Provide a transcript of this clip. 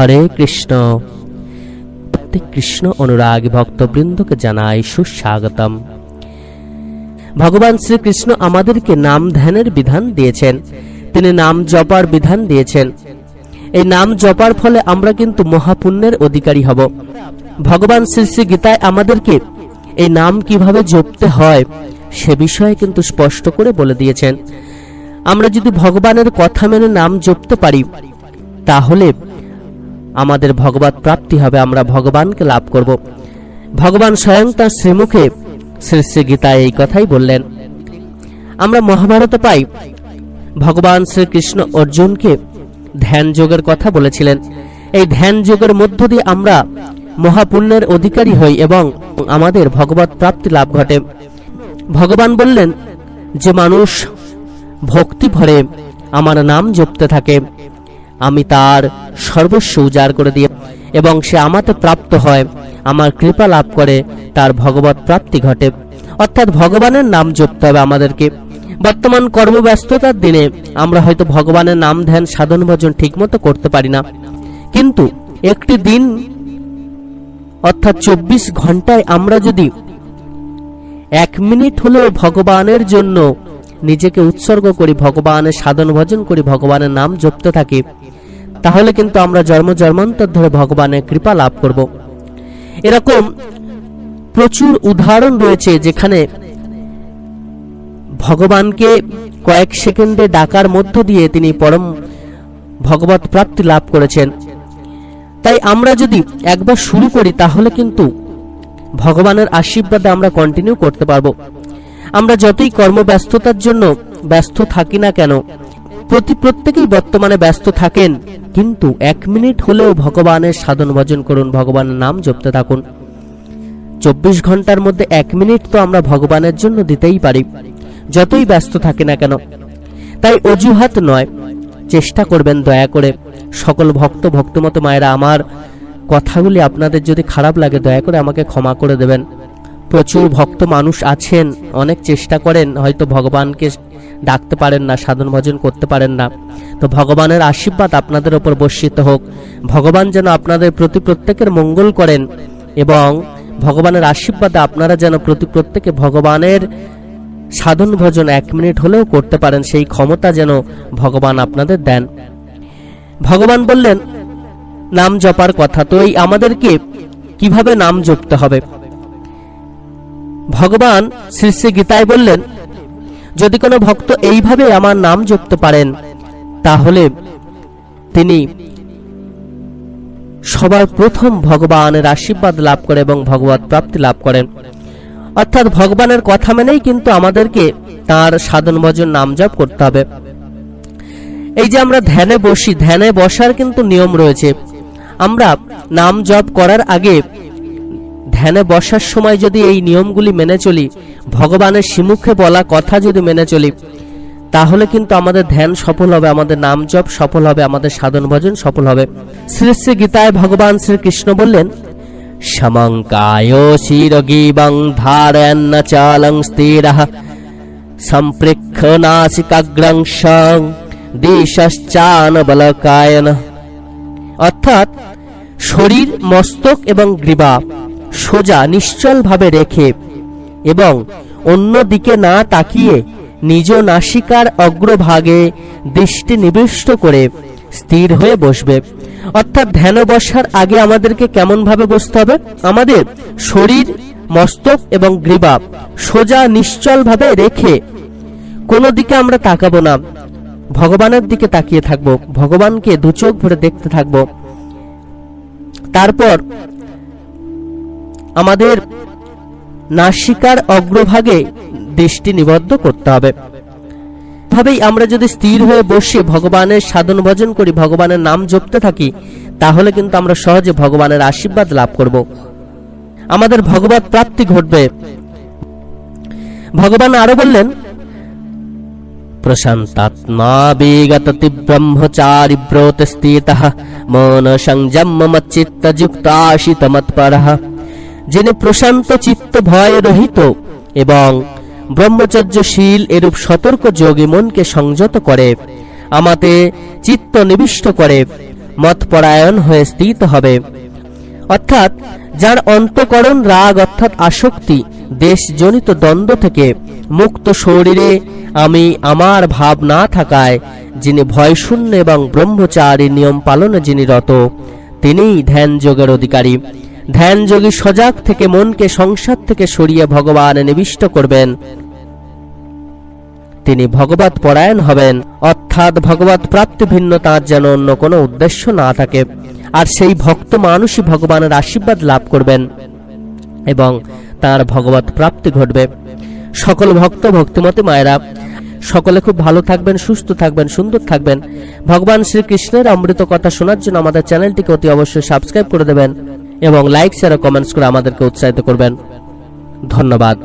হরে কৃষ্ণ। প্রত্যেক কৃষ্ণ অনুরাগী ভক্তবৃন্দকে জানাই সুস্বাগতম। ভগবান শ্রীকৃষ্ণ আমাদেরকে নাম ধ্যানের বিধান দিয়েছেন, তিনি নাম জপার বিধান দিয়েছেন। এই নাম জপার ফলে আমরা কিন্তু মহাপুণ্যের অধিকারী হব। ভগবান শ্রী শ্রী গীতায় আমাদেরকে এই নাম কিভাবে জপতে হয় সে বিষয়ে কিন্তু স্পষ্ট করে বলে দিয়েছেন। আমরা যদি ভগবানের কথা মেনে নাম জপতে পারি তাহলে আমাদের ভগবত প্রাপ্তি হবে, আমরা ভগবানকে লাভ করব। ভগবান স্বয়ং তার শ্রীমুখে শ্রী শ্রী গীতায় এই কথাই বললেন। আমরা মহাভারতে পাই ভগবান শ্রীকৃষ্ণ অর্জুনকে ধ্যান যোগের কথা বলেছিলেন। এই ধ্যান যোগের মধ্য দিয়ে আমরা মহাপুণ্যের অধিকারী হই এবং আমাদের ভগবত প্রাপ্তি লাভ ঘটে। ভগবান বললেন যে মানুষ ভক্তি ভরে আমার নাম জপতে থাকে আমি তার সর্বস্ব উজাড় করে দিয়ে এবং সে আমাতে প্রাপ্ত হয়, আমার কৃপা লাভ করে, তার ভগবত প্রাপ্তি ঘটে। অর্থাৎ ভগবানের নাম জপতে হবে আমাদেরকে। বর্তমান কর্মব্যস্ততার দিনে আমরা হয়তো ভগবানের নাম ধ্যান সাধন ভজন ঠিকমতো করতে পারি না, কিন্তু একটি দিন অর্থাৎ 24 ঘন্টায় আমরা যদি 1 মিনিট হলেও ভগবানের জন্য নিজেকে উৎসর্গ করি, ভগবানের সাধন ভজন করি, ভগবানের নাম জপতে থাকি, তাহলে কিন্তু আমরা জন্ম জন্মান্তর ধরে ভগবানের কৃপা লাভ করব। এরকম প্রচুর উদাহরণ রয়েছে যেখানে ভগবানকে কয়েক সেকেন্ডে ডাকার মধ্য দিয়ে তিনি পরম ভগবত প্রাপ্তি লাভ করেছেন। তাই আমরা যদি একবার শুরু করি তাহলে কিন্তু ভগবানের আশীর্বাদে আমরা কন্টিনিউ করতে পারবো। আমরা যতই কর্মব্যস্ততার জন্য ব্যস্ত থাকি না কেন, প্রত্যেকেই বর্তমানে ব্যস্ত থাকেন, কিন্তু 1 মিনিট হলেও ভগবানের সাধন ভজন করুন, ভগবানের নাম জপতে থাকুন। 24 ঘন্টার মধ্যে 1 মিনিট তো আমরা ভগবানের জন্য দিতেই পারি, যতই ব্যস্ত থাকি না কেন। তাই অজুহাত নয়, চেষ্টা করবেন দয়া করে। সকল ভক্তমত মায়েরা, আমার কথাগুলি আপনাদের যদি খারাপ লাগে দয়া করে আমাকে ক্ষমা করে দেবেন। প্রচুর ভক্ত মানুষ আছেন, অনেক চেষ্টা করেন, হয়তো ভগবানকে ডাকতে পারেন না, সাধন ভজন করতে পারেন না। তো ভগবানের আশীর্বাদ আপনাদের উপর বর্ষিত হোক। ভগবান যেন আপনাদের প্রত্যেকের মঙ্গল করেন এবং ভগবানের আশীর্বাদে আপনারা যেন প্রত্যেকে ভগবানের সাধন ভজন 1 মিনিট হলেও করতে পারেন, সেই ক্ষমতা যেন ভগবান আপনাদের দেন। ভগবান বললেন নাম জপার কথা। তো এই আমাদেরকে কিভাবে নাম জপতে হবে? ভগবান শ্রী শ্রী গীতায় বললেন যদি কোনো ভক্ত এইভাবে আমার নাম জপতে পারেন তাহলে তিনি সবার প্রথম ভগবানের আশীর্বাদ লাভ করে এবং ভগবত প্রাপ্তি লাভ করেন। অর্থাৎ ভগবানের কথা মেনেই কিন্তু আমাদেরকে তার সাধন ভজন নাম জপ করতে হবে। এই যে আমরা ধ্যানে বসি, ধ্যানে বসার কিন্তু নিয়ম রয়েছে। আমরা নাম জপ করার আগে ধ্যানে বসার সময় যদি এই নিয়মগুলি মেনে চলি, ভগবানের সম্মুখে বলা কথা যদি মেনে চলি, তাহলে কিন্তু আমাদের ধ্যান সফল হবে, আমাদের নাম জপ সফল হবে, আমাদের সাধন ভজন সফল হবে। শ্রী শ্রী গীতায় ভগবান শ্রীকৃষ্ণ বললেন সমঙ্কায় শিরগীবং ধারয়ন্ন চালং স্থিরঃ সম্পৃক্ষ নাসিকাগ্রং সং দিশশ্চান বলকায়ন। অর্থাৎ শরীর, মস্তক এবং গ্রীবা সোজা নিশ্চল ভাবে রেখে এবং অন্য দিকে না তাকিয়ে নিজ নাসিকার অগ্রভাগে দৃষ্টি নিবিষ্ট করে স্থির হয়ে বসবে। অর্থাৎ ধ্যান বসার আগে আমাদেরকে কেমন ভাবে বসতে হবে? আমাদের শরীর, মস্তক এবং গ্রীবা সোজা নিশ্চল ভাবে রেখে কোনো দিকে আমরা তাকাবো না, ভগবানের দিকে তাকিয়ে থাকবো, ভগবানকে দু চোখ ভরে দেখতে থাকবো। তারপর আমাদের নাসিকার অগ্রভাগে দৃষ্টি নিবদ্ধ করতে হবে। ভাবেই আমরা যদি স্থির হয়ে বসে ভগবানের সাধন ভজন করি, ভগবানের নাম জপতে থাকি, তাহলে কিন্তু আমরা সহজে ভগবানের আশীর্বাদ লাভ করব, আমাদের ভগবত প্রাপ্তি ঘটবে। ভগবান আরো বললেন প্রশান্তাত্মা বিগত ব্রহ্মচারী ব্রত স্থিতঃ মন সংযমমচ্চিত্ত যুক্তাশিত মৎপরঃ। যিনি প্রশান্ত চিত্ত, ভয় রহিত এবং ব্রহ্মচর্যশীল এরূপ সতর্ক যোগী মনকে সংযত করে, আমাতে চিত্ত নিবিষ্ট করে, মতপরায়ণ হয়ে স্থিত হবে। অর্থাৎ যার অন্তঃকরণ রাগ অর্থাৎ আসক্তি দেশজনিত দ্বন্দ্ব থেকে মুক্ত, শরীরে আমি আমার ভাব না থাকায় যিনি ভয়শূন্য এবং ব্রহ্মচারী নিয়ম পালনে যিনি রত, তিনিই ধ্যান যোগের অধিকারী। ধ্যান যোগী সজাগ থেকে মনকে সংসার থেকে সরিয়ে ভগবানে নিবিষ্ট করবেন। তিনি ভগবত পরায়ণ হবেন, অর্থাৎ ভগবত প্রাপ্তি ভিন্ন তার যেন অন্য কোনো উদ্দেশ্য না থাকে। আর সেই ভক্ত মানুষই ভগবানের আশীর্বাদ লাভ করবেন এবং তার ভগবত প্রাপ্তি ঘটবে। সকল ভক্ত ভক্তিমতী মায়েরা সকলে খুব ভালো থাকবেন, সুস্থ থাকবেন, সুন্দর থাকবেন। ভগবান শ্রীকৃষ্ণের অমৃত কথা শোনার জন্য আমাদের চ্যানেলটিকে অতি অবশ্যই সাবস্ক্রাইব করে দেবেন এবং লাইক, শেয়ার ও কমেন্টস করে আমাদেরকে উৎসাহিত করবেন। ধন্যবাদ।